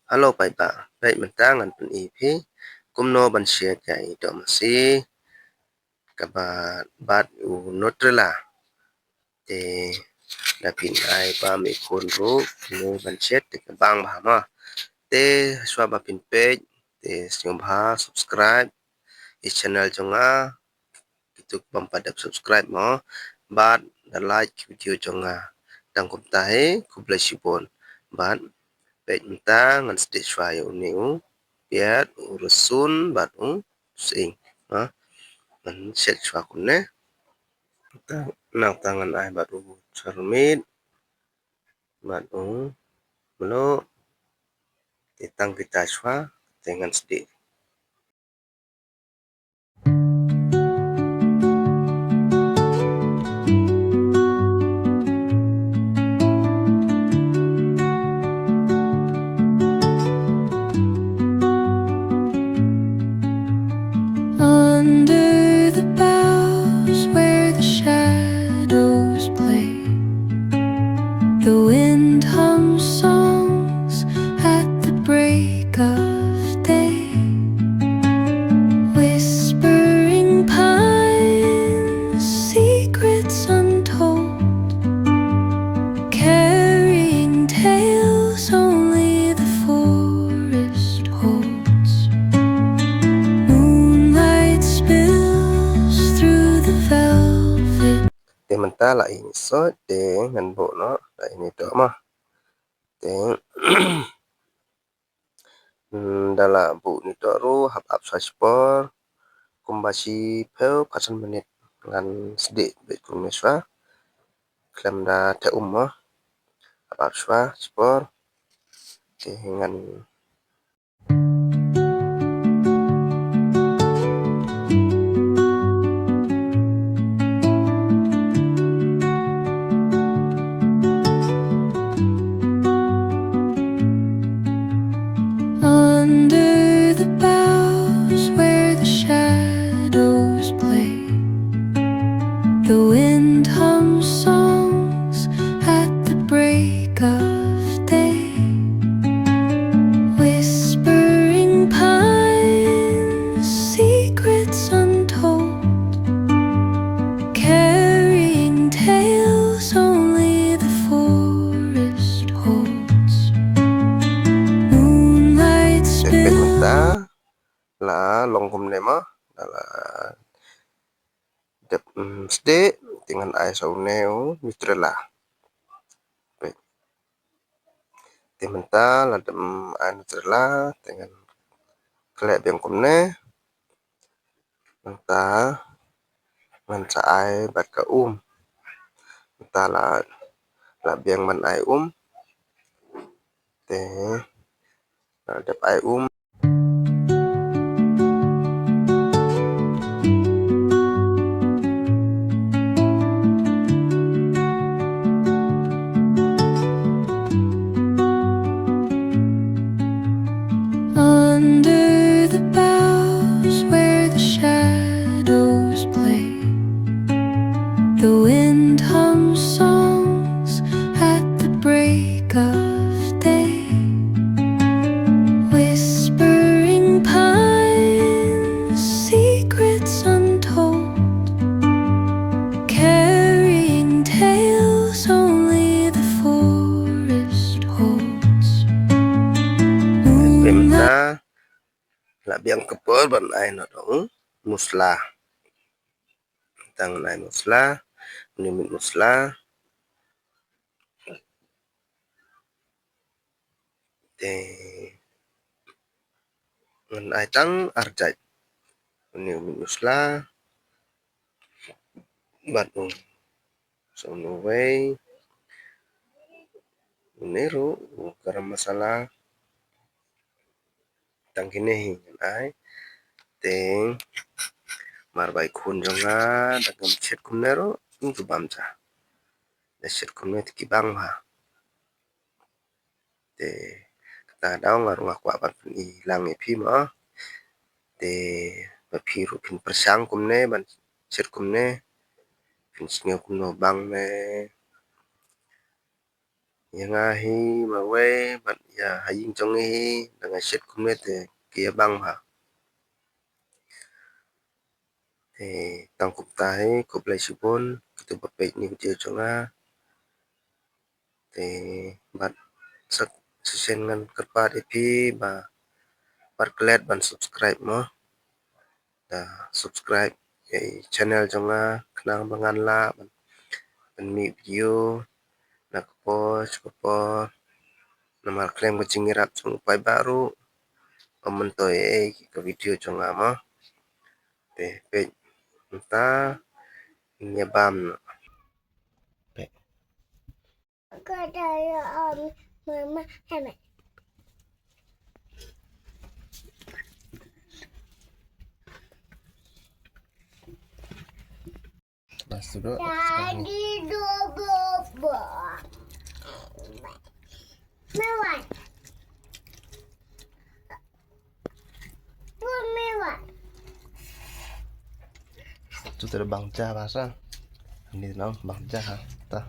Halo Paipa, baik mentangan pun ipi, kumno ban share kai to masi, kabat bat u notrela, te dapin ai pa mi kun ru, no ban share te bang ba ma, te swa ba pin page, te siom ha subscribe, i channel jonga, itu bam padap subscribe mo, bat da like video jonga, tang kum tahe, kublai sibon, bat page mentang ngan stage fire uniu, biar urusun baru sing man set chwa kunne nang tangan ai baru cermin baru melo titang kita chwa dengan sedih. Under the boughs where the shadows play, the wind hums songs at the break of day. Whispering pines, secrets untold, carrying tales only the forest holds. Moonlight spills through the velvet. Te menta la ini so te ngan bo no la ini to mah te dala bu ni to ru hap ap spor kumbasi pel pasan menit ngan sedih bet kumeswa klam da te mah hap ap spor te ngan Under the boughs where the shadows play, the wind hums songs at the break of day. Whispering pines, secrets untold, carrying tales only the forest holds. Moonlight pet spills menta la long kum ne mah la dep ste dengan ai sau neo mitrela pe tementa la dem ai mitrela dengan klek beng kum ne menta man sa ai bat ka menta la beng man ai te la dep ai under the boughs where the shadows play, the wind hums songs at the break of day. Whispering pines, secrets untold, carrying tales only the forest holds. pementa la beng kepor ban ai no dong musla tang ai musla nimit musla te ngan ai tang arjat nimit musla bat so no way Nero garam masala tang kini ngan ai teng marbai khun jonga dagam chet kum nero tu bamcha de chet kum ne ki bang ha te ta daw ngar ngak wa ban i lang i phi ma te ba phi ru phin persang kum ne ban chet kum ne phin snyo kum no bang ne yang ngahi mawe bat ya haying chongi dengan shet kumet kia bang ha tangkup tahi kuplai sipun kita bapek ni video chonga bat sak sisen ngan kerpat ipi ba bat kelet ban subscribe mo da subscribe channel chonga kenang bangan la ban mi video nak po nomor klaim kucing irap chung pai baru pementoy ke video chonga mo pe entah nyebam pe Kaya mama hemet. Mas dulu Tadi bobo. Mewah. Mewah. itu terbang jah bahasa ini nang bang jah ta